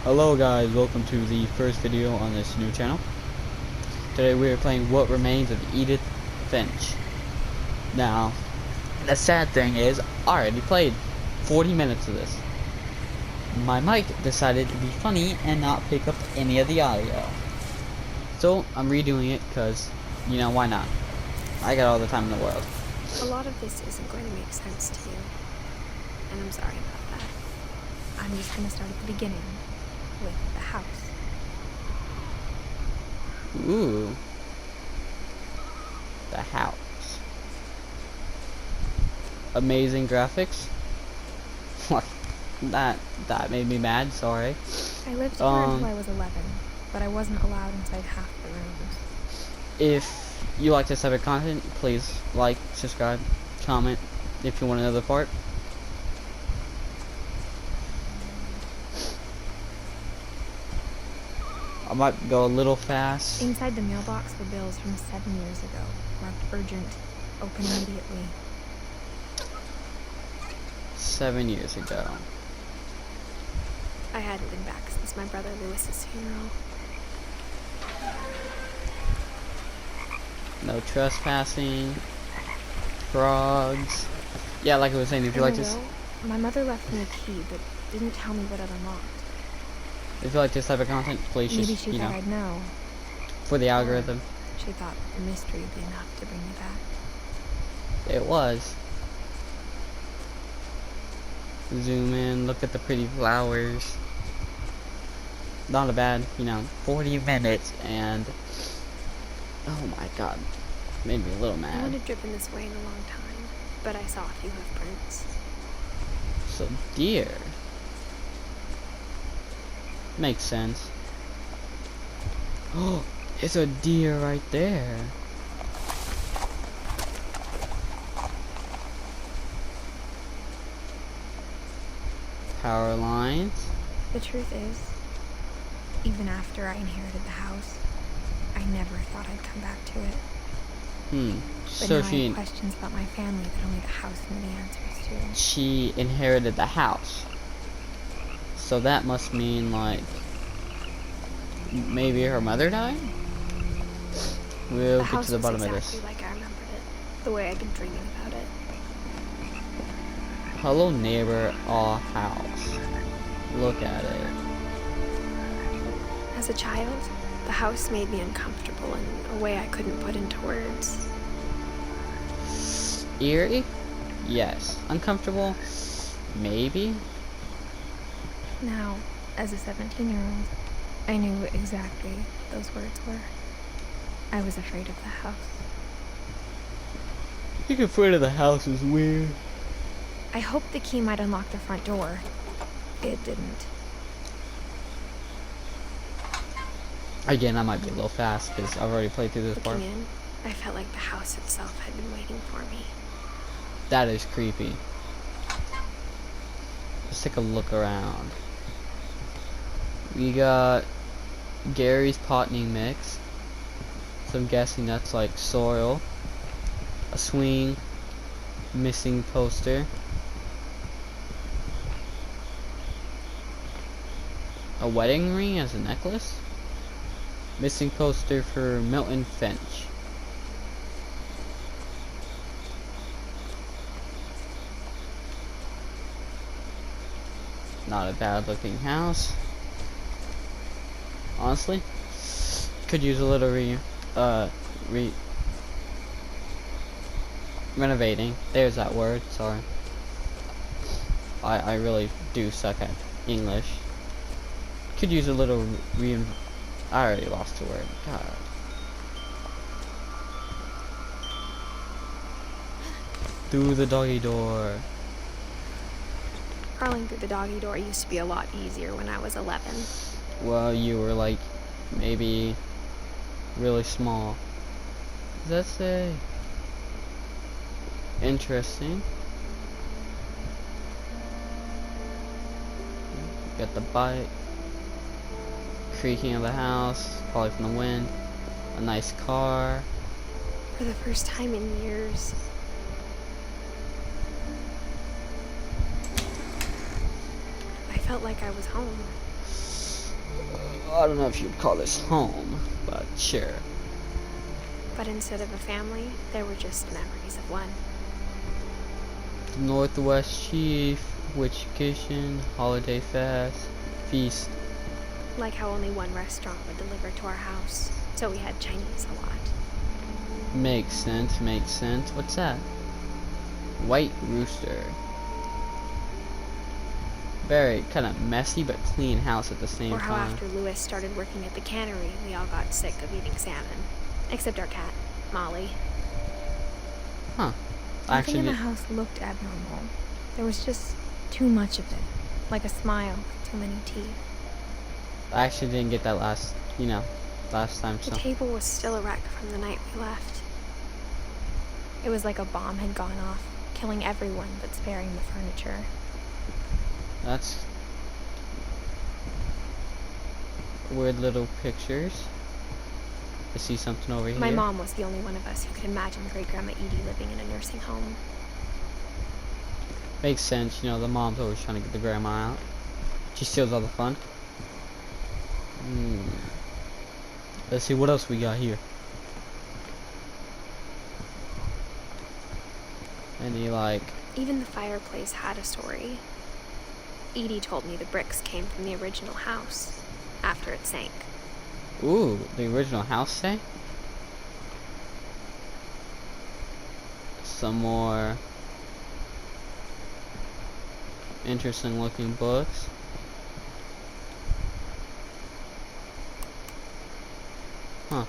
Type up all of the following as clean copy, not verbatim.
Hello guys, welcome to the first video on this new channel. Today we are playing What Remains of Edith Finch. Now, the sad thing is, I already played 40 minutes of this. My mic decided to be funny and not pick up any of the audio. So, I'm redoing it because, you know, why not? I got all the time in the world. A lot of this isn't going to make sense to you, and I'm sorry about that. I'm just going to start at the beginning, with the house. Ooh. The house. Amazing graphics. What? That made me mad, sorry. I lived here until I was 11, but I wasn't allowed inside half the rooms. If you like this type of content, please like, subscribe, comment if you want another part. I might go a little fast. Inside the mailbox were bills from 7 years ago, marked urgent, open immediately. 7 years ago. I hadn't been back since my brother Lewis's funeral. No trespassing. Frogs. Yeah, like I was saying, if you like this, my mother left me a key, but didn't tell me what it unlocked. if you like this type of content, please Maybe just, she you thought know, I'd know. for the algorithm. She thought the mystery would be enough to bring me back. It was. Zoom in, look at the pretty flowers. Not a bad, you know, 40 minutes, and oh my god, made me a little I mad. haven't driven this way in a long time, but I saw a few hoof prints. So deer. Makes sense. Oh, it's a deer right there. Power lines. The truth is, even after I inherited the house, I never thought I'd come back to it. But So now I have questions about my family that only the house knew the answers to. she inherited the house. So that must mean, like, maybe her mother died? We'll get to the bottom of this. Like I remembered it, the way I'd been dreaming about it. Hello neighbor, aw house. Look at it. As a child, the house made me uncomfortable in a way I couldn't put into words. Eerie? Yes. Uncomfortable? Maybe? Now, as a 17-year-old, I knew exactly what those words were. I was afraid of the house. Being afraid of the house is weird. I hoped the key might unlock the front door. It didn't. Again, I might be a little fast because I've already played through this part. Looking in, I felt like the house itself had been waiting for me. That is creepy. Let's take a look around. We got Gary's potting mix. So I'm guessing that's like soil. A swing. Missing poster. A wedding ring as a necklace. Missing poster for Milton Finch. Not a bad looking house. Honestly, could use a little renovating. There's that word, sorry. I really do suck at English. Could use a little I already lost the word. God. Through the doggy door. Crawling through the doggy door used to be a lot easier when I was 11. Well, you were like, maybe really small. What does that say? Interesting. Got the bike. Creaking of the house, probably from the wind. A nice car. For the first time in years, I felt like I was home. I don't know if you'd call this home, but sure. But instead of a family, there were just memories of one. Northwest Chief, Witch Kitchen, Holiday Fest, Feast. Like how only one restaurant would deliver to our house, so we had Chinese a lot. Makes sense, makes sense. What's that? White Rooster. Very kind of messy but clean house at the same Or how time. after Lewis started working at the cannery, we all got sick of eating salmon. Except our cat, Molly. Huh. Nothing in the Actually, house looked abnormal. There was just too much of it. Like a smile with too many teeth. I actually didn't get that last time, The so. table was still a wreck from the night we left. It was like a bomb had gone off, killing everyone but sparing the furniture. That's weird little pictures. I see something over here. My mom was the only one of us who could imagine Great-Grandma Edie living in a nursing home. Makes sense, the mom's always trying to get the grandma out. She steals all the fun. Let's see what else we got here. Any Even the fireplace had a story. Edie told me the bricks came from the original house, after it sank. ooh, the original house say? Some more interesting looking books. Huh.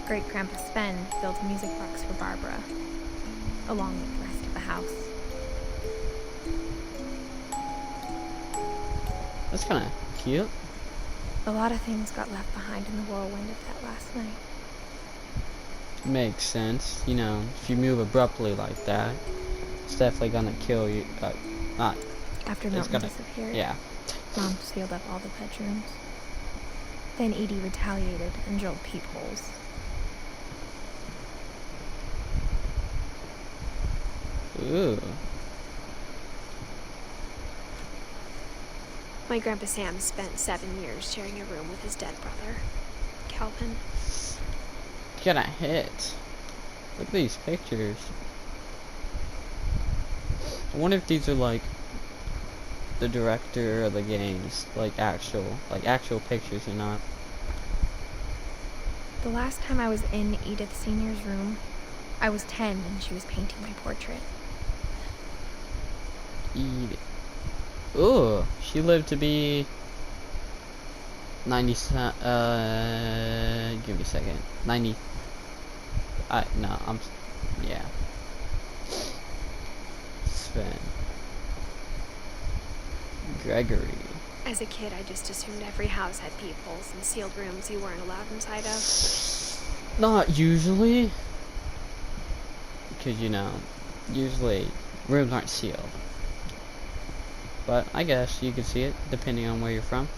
Great-Grandpa Sven built a music box for Barbara, along with the rest of the house. That's kind of cute. A lot of things got left behind in the whirlwind of that last night. Makes sense. If you move abruptly like that, it's definitely gonna kill you. After Milton disappeared, Yeah. Mom sealed up all the bedrooms. Then Edie retaliated and drilled peepholes. Ooh. My Grandpa Sam spent 7 years sharing a room with his dead brother, Calvin. Get a hit. Look at these pictures. I wonder if these are the director of the games, actual pictures or not. The last time I was in Edith Sr.'s room, I was 10 and she was painting my portrait. Edith. Ooh, she lived to be 90. Give me a second. 90. Yeah. Sven. Gregory. As a kid, I just assumed every house had peepholes and sealed rooms you weren't allowed inside of. Not usually. Because, usually rooms aren't sealed. But I guess you could see it, depending on where you're from.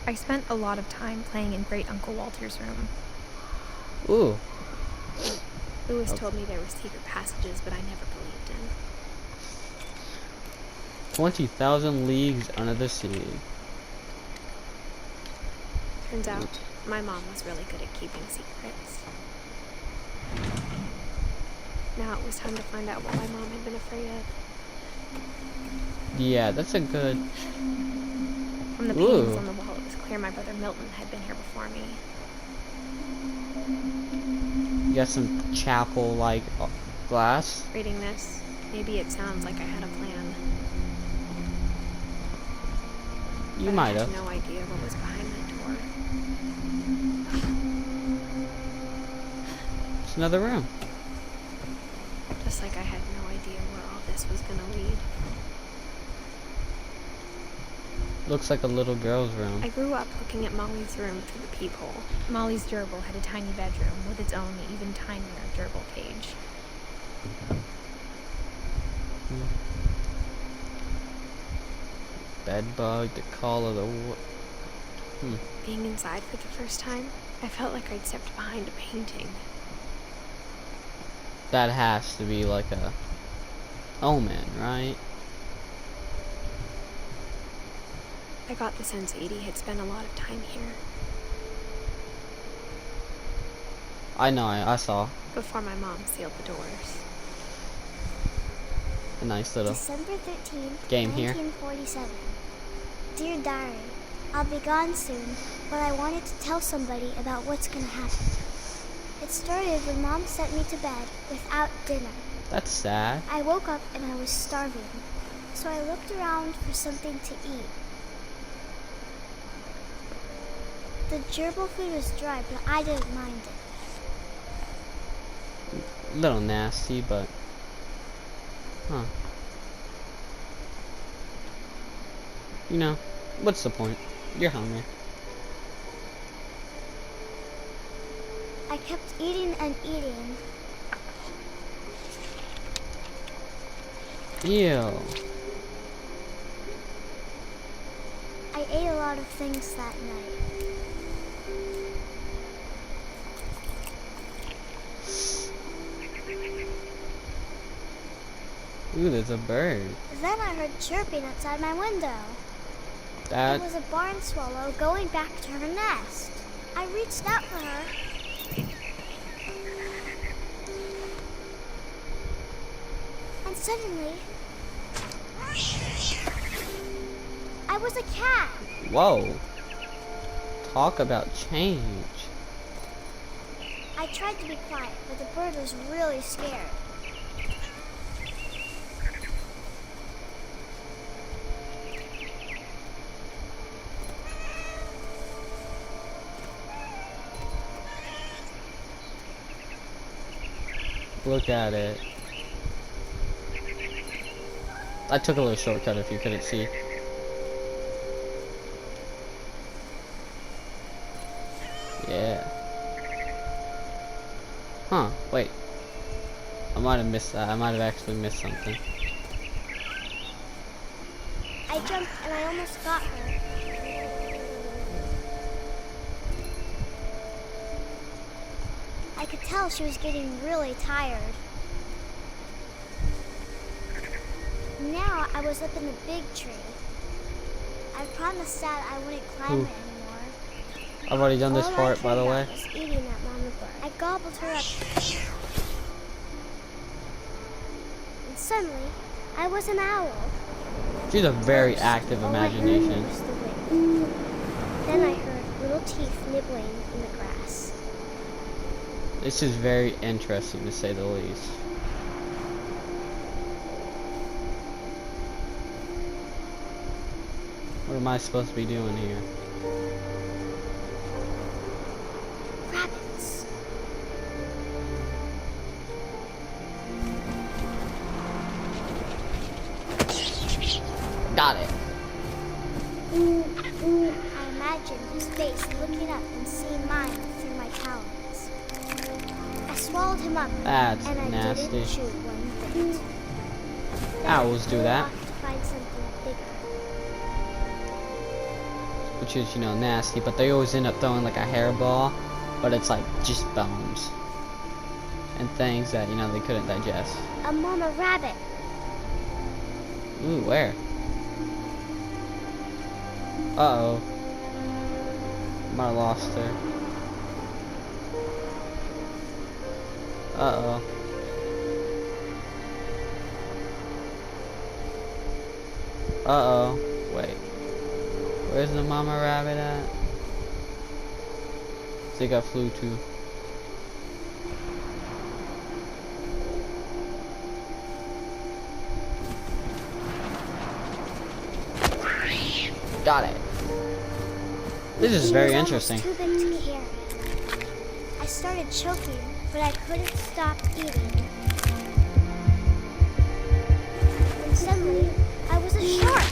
I spent a lot of time playing in Great Uncle Walter's room. Ooh. Lewis told me there were secret passages, but I never believed in. 20,000 leagues under the sea. Turns out, my mom was really good at keeping secrets. Now it was time to find out what my mom had been afraid of. Yeah, that's a good... From the paintings on the wall, it was clear my brother Milton had been here before me. You got some chapel-like glass. Reading this, maybe it sounds like I had a plan. You But might I have. had no idea what was behind that door. It's another room. Just like I had no idea where all this was gonna lead. Looks like a little girl's room. I grew up looking at Molly's room through the peephole. Molly's gerbil had a tiny bedroom with its own, even tinier gerbil cage. Bedbug, the call of the... Being inside for the first time, I felt like I'd stepped behind a painting. That has to be like a omen, right? I got the sense Edie had spent a lot of time here. I know, I saw. Before my mom sealed the doors. A nice little December 13th, game here. 1947. Dear Diary, I'll be gone soon, but I wanted to tell somebody about what's gonna happen. It started when Mom sent me to bed without dinner. That's sad. I woke up and I was starving, so I looked around for something to eat. The gerbil food was dry, but I didn't mind it. A little nasty, but huh. You know, what's the point? You're hungry. I kept eating and eating. Ew. I ate a lot of things that night. Ooh, there's a bird. Then I heard chirping outside my window. That It was a barn swallow going back to her nest. I reached out for her. And suddenly, I was a cat. whoa. Talk about change. I tried to be quiet, but the bird was really scared. Look at it. I took a little shortcut if you couldn't see. Yeah. Huh, wait. I might have missed that. I might have actually missed something. I jumped and I almost got her. I could tell she was getting really tired. Now I was up in the big tree. I promised Dad I wouldn't climb it anymore. I've already done this All I part, by the cared way. about was eating that mama bird. I gobbled her up. And suddenly, I was an owl. She's a very First, active all I heard imagination. was the wind. Then I heard little teeth nibbling in the grass. This is very interesting, to say the least. What am I supposed to be doing here? Rabbits. Got it. I imagined his face looking up and seeing mine through my talons. I swallowed him up, That's and I nasty. didn't chew one bit. Then Owls I do flew that. off to find something bigger. Which is, you know, nasty, but they always end up throwing like a hairball, but it's like just bones. And things that, you know, they couldn't digest. A mama rabbit. Ooh, where? Uh-oh. Might have lost her. Uh-oh. Uh-oh. Wait. Where's the mama rabbit at? I think I flew too. Got it. This is She very was almost interesting. too big to carry. I started choking, but I couldn't stop eating. And suddenly, I was a shark.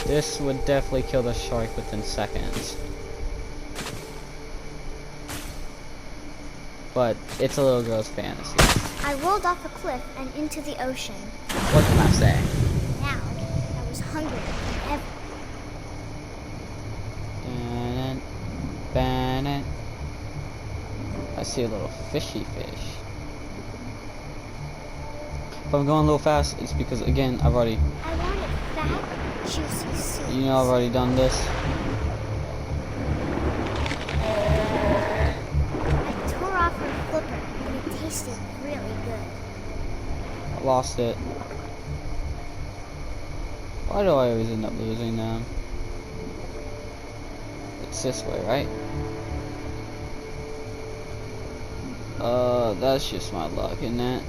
This would definitely kill the shark within seconds. But it's a little girl's fantasy. I rolled off a cliff and into the ocean. What can I say? Now, I was hungrier than ever. Ban it. I see a little fishy fish. If I'm going a little fast, it's because, again, I wanted fat, juicy seeds. you know, I've already done this. I tore off her flipper, and it tasted really good. I lost it. Why do I always end up losing them? It's this way, right? That's just my luck, isn't it?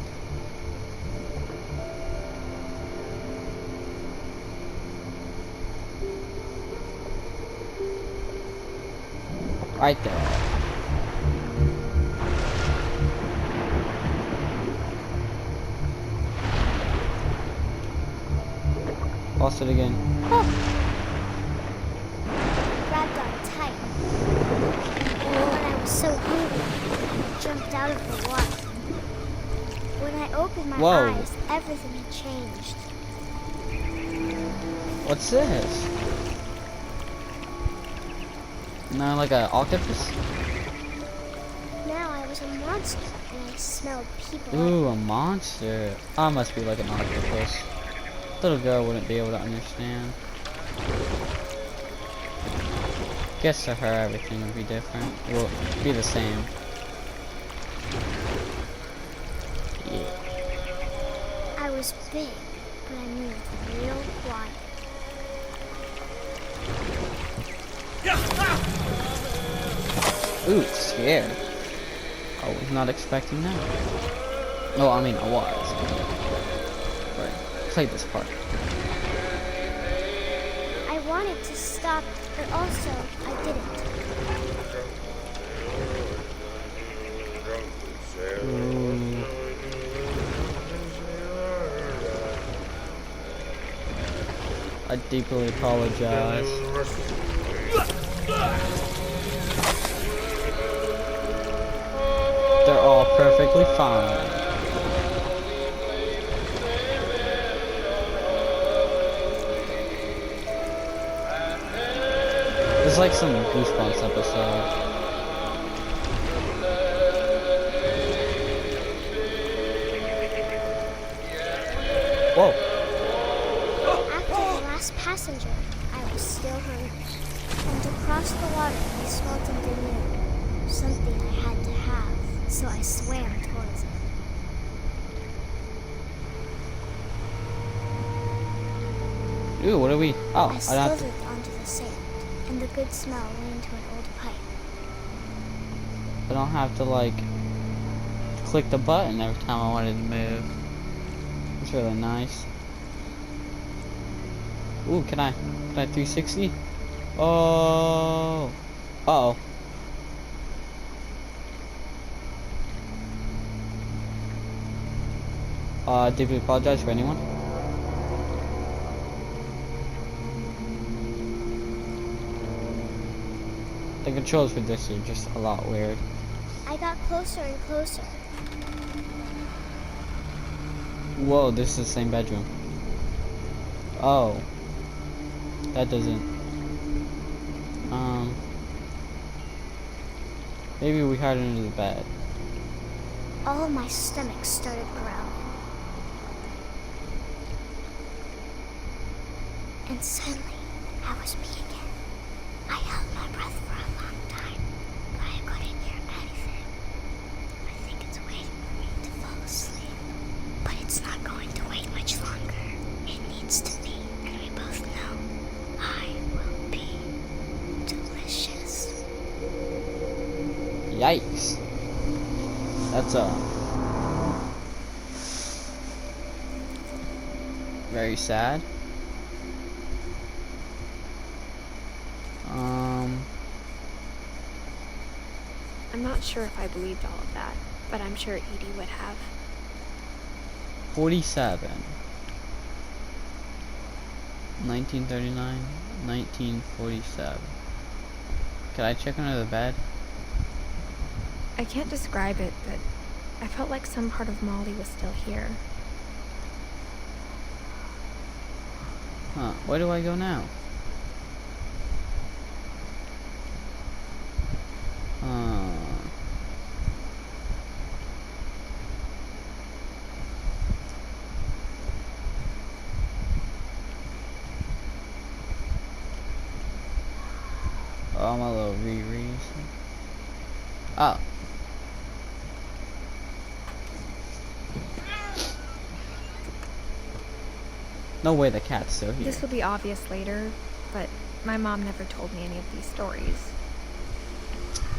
Right there. Lost it again. Grabbed on tight. When I was so hungry, I jumped out of the water. When I opened my Whoa. eyes, everything had changed. What's this? No, like an octopus? Now I was a monster, and I smelled people. Ooh, a monster. Oh, it must be like an octopus. Little girl wouldn't be able to understand. Guess to her everything would be different. Well, be the same. Yeah. I was big, but I moved real quiet. Ooh, scared. I was not expecting that. Oh, I mean, I was. But play this part. I wanted to stop, but also I didn't. Ooh. I deeply apologize. They're all perfectly fine. It's like some Goosebumps episode. Whoa. After the last passenger, I was still hungry. And to cross the water, I smelled something new. Something I had to have, so I swam towards it. Ooh, what are we? Oh, I I don't slithered have to. onto the sand, and the good smell went into an old pipe. I don't have to like click the button every time I wanted to move. It's really nice. Ooh, can I 360? Oh. Uh-oh. Did we apologize for anyone? The controls for this are just a lot weird. I got closer and closer. Whoa, this is the same bedroom. Oh. That doesn't... Maybe we hide under the bed. All my stomach started growling. And suddenly, I was me again. I held my breath for a long time, but I couldn't hear anything. I think it's waiting for me to fall asleep. But it's not going to wait much longer. It needs to be, and we both know I will be delicious. Yikes. That's very sad. I'm not sure if I believed all of that, but I'm sure Edie would have. 47. 1939, 1947. Can I check under the bed? I can't describe it, but I felt like some part of Molly was still here. Huh, where do I go now? Oh, my little Riri. Oh. No way the cat's still here. This will be obvious later, but my mom never told me any of these stories.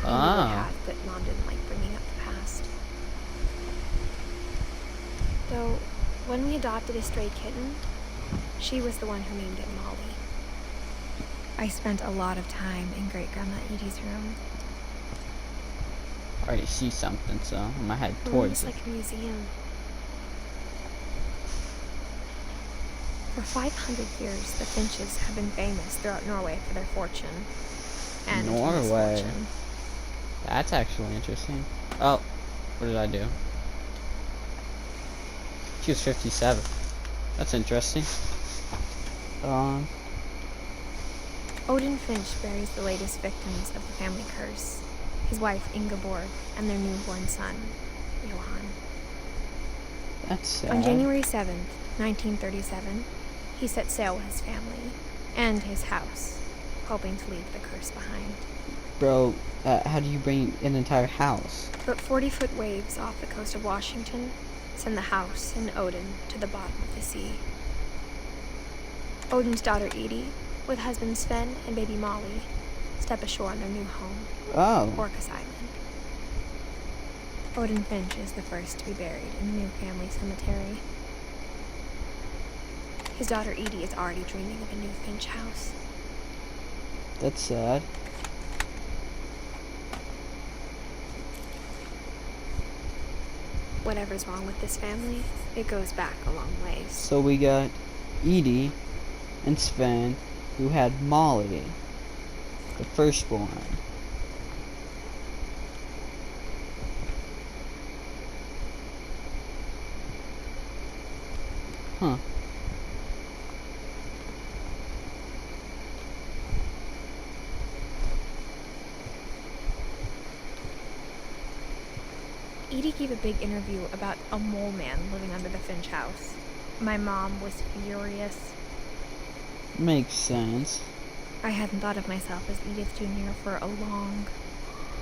Maybe they have, but Mom didn't like bringing up the past. Though, when we adopted a stray kitten, she was the one who named it Molly. I spent a lot of time in Great-Grandma Edie's room. I already see something, so I'm gonna head The room towards is it. like a museum. For 500 years, the finches have been famous throughout Norway for their fortune. And Norway. misfortune. That's actually interesting. Oh, what did I do? She was 57. That's interesting. Odin Finch buries the latest victims of the family curse, his wife Ingeborg and their newborn son, Johan. That's sad. On January 7th, 1937, he set sail with his family and his house, hoping to leave the curse behind. Bro, how do you bring an entire house? But 40-foot waves off the coast of Washington send the house and Odin to the bottom of the sea. Odin's daughter Edith, with husband Sven and baby Molly, step ashore on their new home, Orcas Island. Odin Finch is the first to be buried in the new family cemetery. His daughter Edie is already dreaming of a new Finch house. That's sad. Whatever's wrong with this family, it goes back a long ways. So we got Edie and Sven, who had Molly, the firstborn. Huh. Edie gave a big interview about a mole man living under the Finch house. My mom was furious. Makes sense. I hadn't thought of myself as Edith Jr. for a long,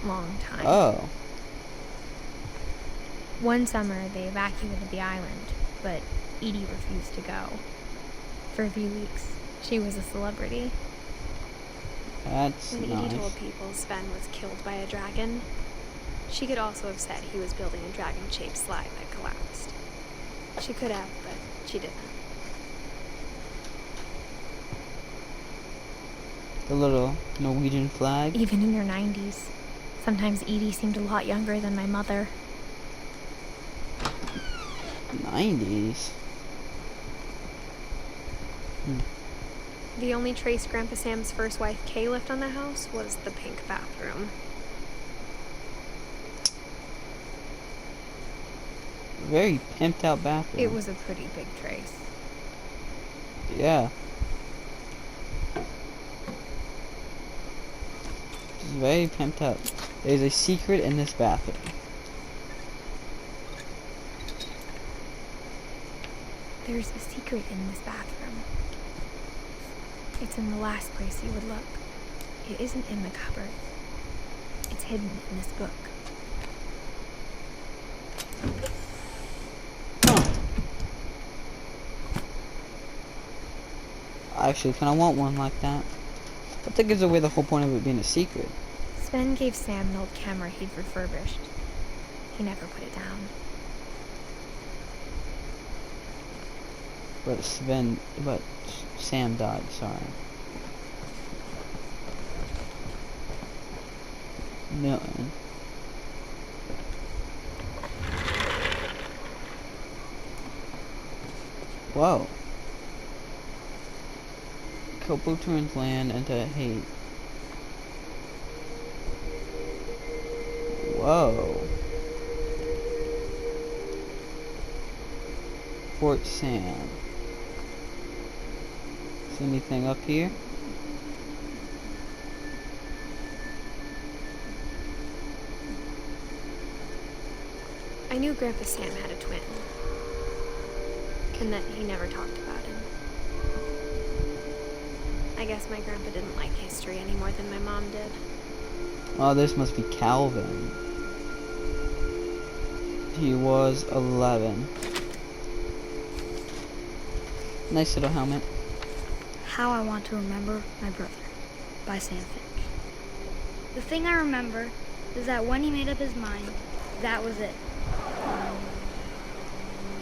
long time. Oh. One summer, they evacuated the island, but Edie refused to go. For a few weeks, she was a celebrity. That's When nice. Edie told people Sven was killed by a dragon, she could also have said he was building a dragon-shaped slide that collapsed. She could have, but she didn't. The little Norwegian flag. Even in her 90s, sometimes Edie seemed a lot younger than my mother. 90s. The only trace Grandpa Sam's first wife, Kay, left on the house was the pink bathroom. Very pimped out bathroom. It was a pretty big trace. Yeah. It's very pimped out. There's a secret in this bathroom. There's a secret in this bathroom. It's in the last place you would look. It isn't in the cupboard. It's hidden in this book. Actually, kind of want one like that. But that gives away the whole point of it being a secret. Sven gave Sam an old camera he'd refurbished. He never put it down. But Sam died, sorry. Milton. Whoa. Kopo turns land into hate. Whoa. Fort Sam. Is anything up here? I knew Grandpa Sam had a twin, and that he never talked about him. I guess my grandpa didn't like history any more than my mom did. Oh, this must be Calvin. He was 11. Nice little helmet. How I Want to Remember My Brother by Sam Finch. The thing I remember is that when he made up his mind, that was it.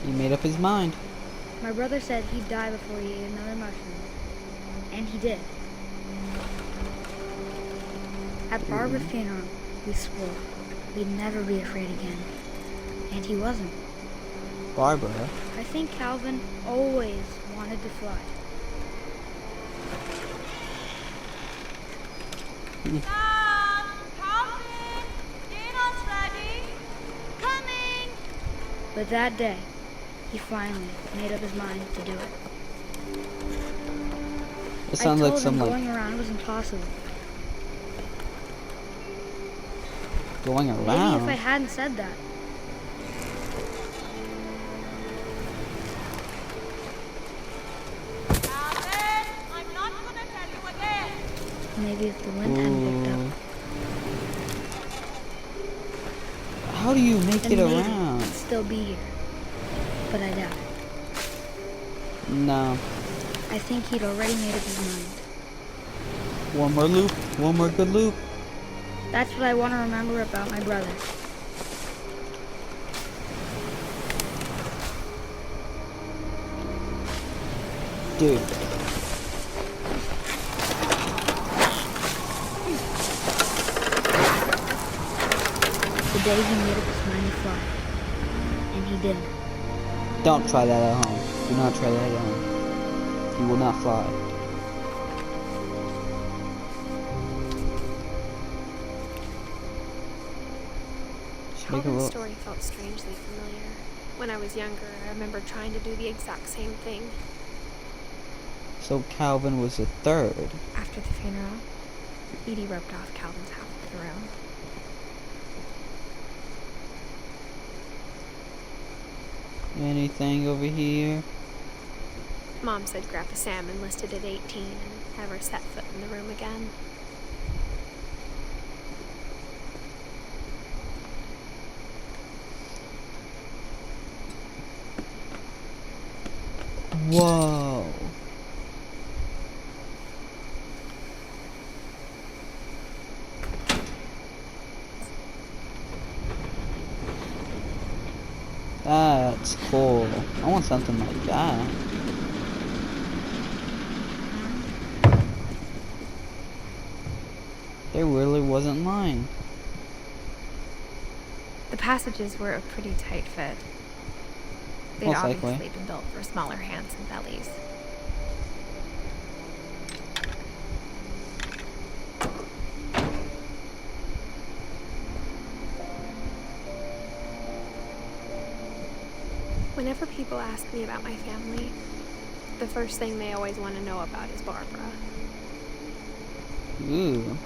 He made up his mind. My brother said he'd die before he ate another mushroom. And he did. At Barbara's funeral, we swore we'd never be afraid again. And he wasn't. Barbara. I think Calvin always wanted to fly. Calvin, dinner's ready. Coming. But that day, he finally made up his mind to do it. It sounds like I told some him like going around was impossible. going Maybe if around. I hadn't said that. Calvin, I'm not gonna tell you again. Maybe if the wind hadn't picked up, How do you make then it maybe around? I'd still be here. But I doubt it. No. I think he'd already made up his mind. One more loop. One more good loop. That's what I want to remember about my brother. Dude. The day he made up his mind to fly. And he did. Don't try that at home. Do not try that at home. You will not fly. Just make a Calvin's little. story felt strangely familiar. When I was younger, I remember trying to do the exact same thing. So Calvin was the third. After the funeral, Edie roped off Calvin's half of the room. Anything over here? Mom said Grandpa Sam enlisted at 18 and never set foot in the room again. Whoa. That's cool. I want something like that. There really wasn't line. The passages were a pretty tight fit. They'd Most obviously likely. been built for smaller hands and bellies. Whenever people ask me about my family, the first thing they always want to know about is Barbara. Ooh.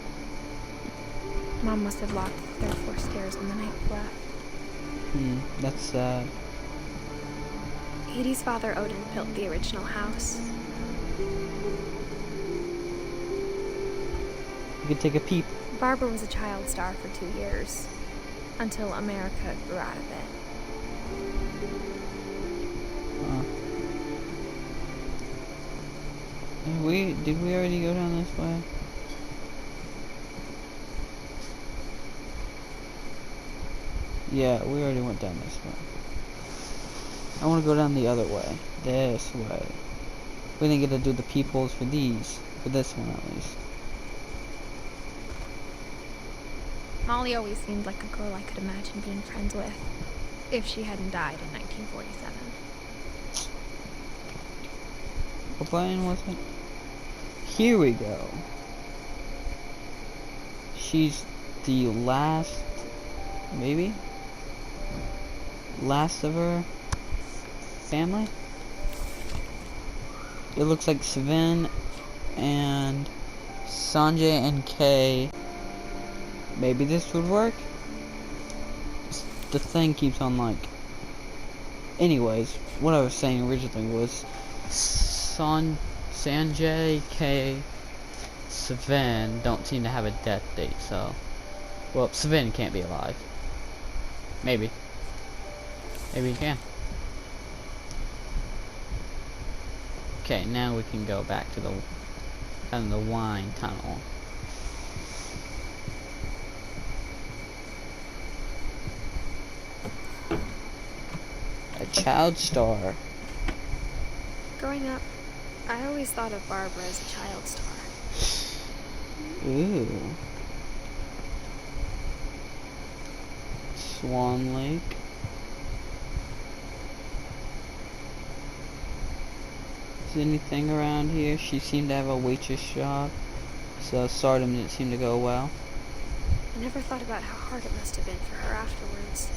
Mom must have locked the third floor stairs when the night we left. That's sad. Edie's father, Odin, built the original house. You could take a peep. Barbara was a child star for 2 years, until America grew out of it. Did we already go down this way? Yeah, we already went down this way. I want to go down the other way. This way. We didn't get to do the peepholes for these. For this one, at least. Molly always seemed like a girl I could imagine being friends with, if she hadn't died in 1947. What button was it? Here we go. She's the last, maybe? Last of her family? It looks like Sven and Sanjay and Kay. Maybe this would work? The thing keeps on like... Anyways, what I was saying originally was Sanjay, Kay, Sven don't seem to have a death date, so... Well, Sven can't be alive. Maybe. Maybe he can. Okay, now we can go back to the kind of the wine tunnel. A child star. Growing up, I always thought of Barbara as a child star. Ooh. Swan Lake. Is anything around here? She seemed to have a waitress job, so stardom didn't seem to go well. I never thought about how hard it must have been for her afterwards.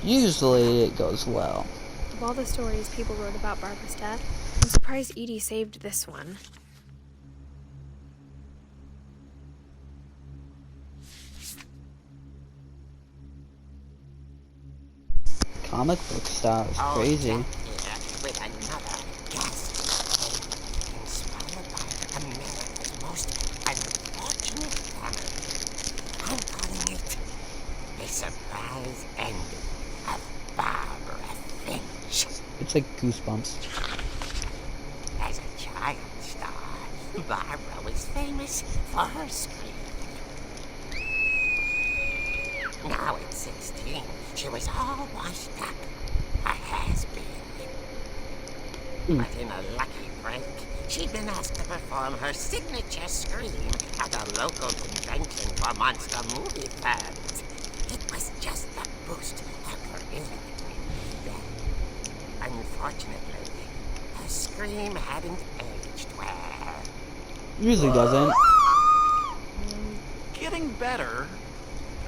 Usually it goes well. Of all the stories people wrote about Barbara's death, I'm surprised Edie saved this one. Comic book style is crazy. Jack here with another guest. Inspired by America's most unfortunate family. I'm calling it The Surprise Ending of Barbara Finch. It's like Goosebumps. As a child star, Barbara was famous for her scream. Now at 16, she was all washed up. A has-been. But in a lucky break, she'd been asked to perform her signature scream at a local convention for monster movie fans. It was just the boost her career needed. Unfortunately, her scream hadn't aged well. Usually doesn't. Getting better.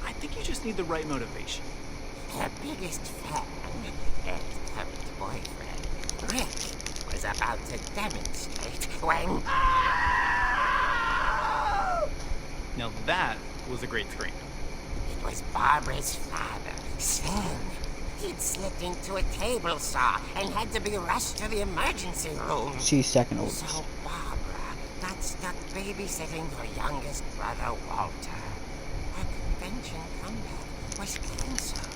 I think you just need the right motivation. Her biggest fan, and current boyfriend, Rick, was about to demonstrate when... Now that was a great scream. It was Barbara's father, Sven. He'd slipped into a table saw and had to be rushed to the emergency room. She's second oldest. So Barbara got stuck babysitting her youngest brother, Walter. Her convention comeback was cancelled.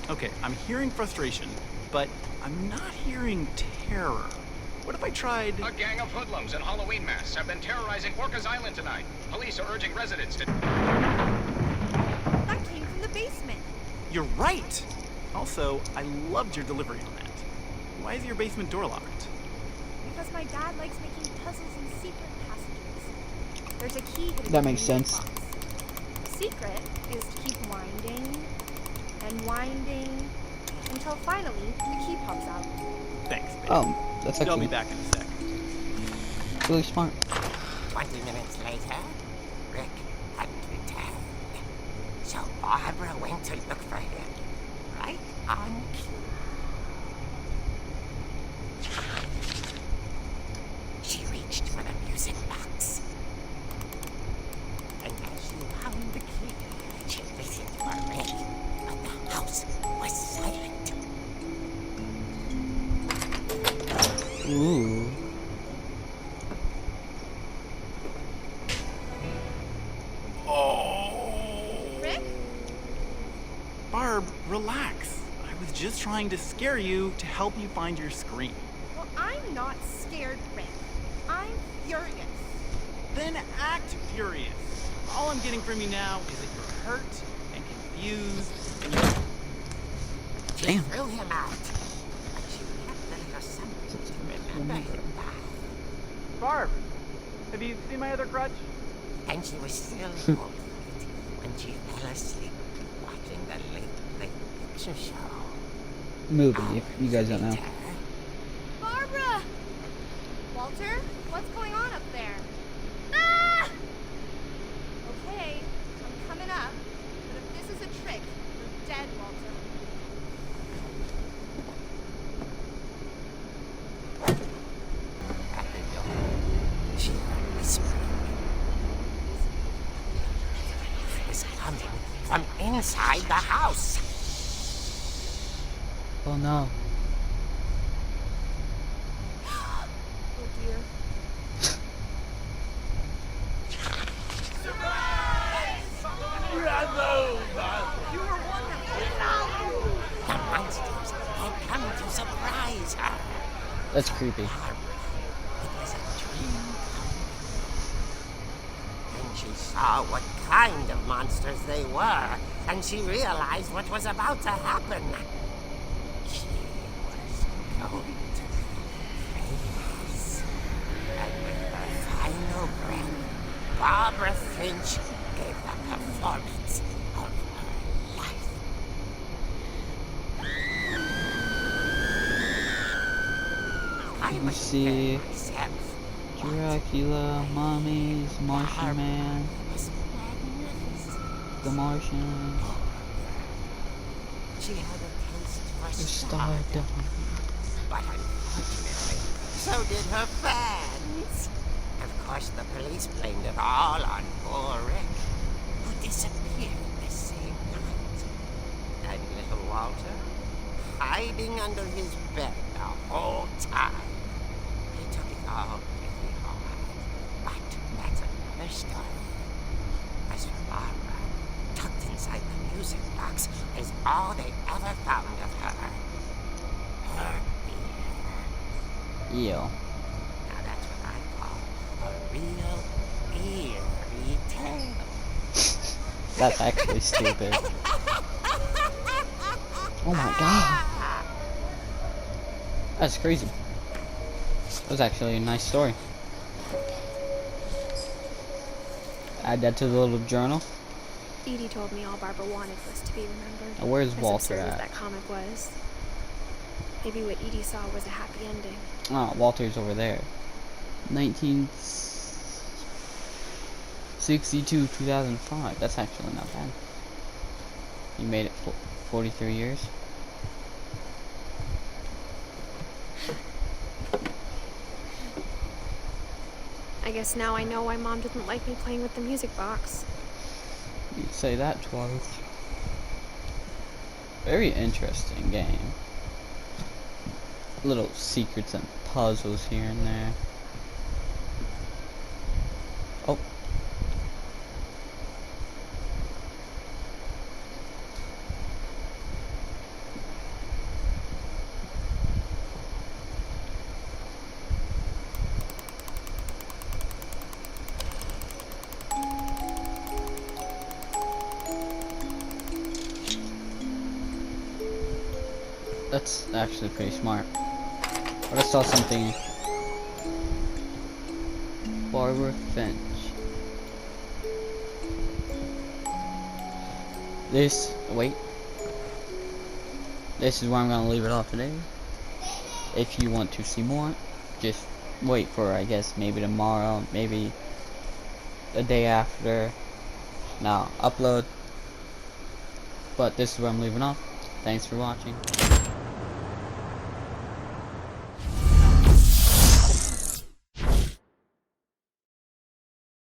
Okay, I'm hearing frustration, but I'm not hearing terror. What if I tried... A gang of hoodlums in Halloween masks have been terrorizing Orcas Island tonight. Police are urging residents to... That came from the basement. You're right! Also, I loved your delivery on that. Why is your basement door locked? Because my dad likes making puzzles in secret passages. There's a key hidden That in makes the music sense. box. The secret is to keep winding and winding until finally the key pops out. Thanks, babe. Oh, that's I'll actually be back in a sec. really smart. 20 minutes later, Rick hadn't returned. So Barbara went to look for him, right on cue. She reached for the music box. And as she wound the key, she listened for Rick, but the house was silent. Ooh. Rick? Barb, relax. I was just trying to scare you to help you find your scream. Well, I'm not scared, Rick. I'm furious. Then act furious. All I'm getting from you now is that you're hurt and confused and She Damn. threw him out, but she kept a little something to remember him by. Barb, have you seen my other crutch? And she was still holding it when she fell asleep watching the late picture show. Movie, if you guys don't know. Later, Barbara! Walter, what's going on up there? Ah! Okay, I'm coming up, but if this is a trick, you're dead, Walter. at the door, she heard whispering. It was coming from inside the house. Oh no. dear. The monsters had come to surprise her. That's creepy. It was a dream come true. Then she saw what kind of monsters they were, and she realized what was about to happen. She was going to be famous. And with her final breath, Barbara Finch gave the performance of her life. I You was see myself. Dracula, mummies, Martian Man, Was magnificent. the Martian, She had a taste for the stardom, Stardom. but unfortunately, so did her fans. Of course, the police blamed it all on poor Rick, who disappeared the same night. And little Walter, hiding under his bed the whole time. They took it all pretty hard, but that's another story. As for Barbara, tucked inside the music box is all they ever found of her. Her ear. Ew. Now that's what I call a real eerie tale. That's actually stupid. Oh my god. That's crazy. That was actually a nice story. Add that to the little journal. Edie told me all Barbara wanted was to be remembered. Now, where's As Walter absurd as at? that comic was. Maybe what Edie saw was a happy ending. Oh, Walter's over there. 1962, 2005. That's actually not bad. You made it 43 years. I guess now I know why Mom didn't like me playing with the music box. You could say that twice. Very interesting game. Little secrets and puzzles here and there. Oh. That's actually pretty smart. But I saw something. Barbara Finch. Wait. This is where I'm gonna leave it off today. If you want to see more, just wait for, I guess, maybe tomorrow, maybe the day after. Now, upload. But this is where I'm leaving off. Thanks for watching.